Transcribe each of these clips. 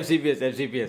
FCPS.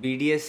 BDS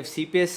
FCPS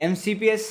MCPS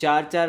4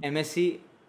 MSc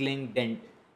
Clin Dent,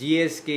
GSK,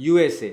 USA,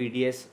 BDS,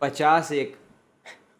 51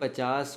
50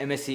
MSc,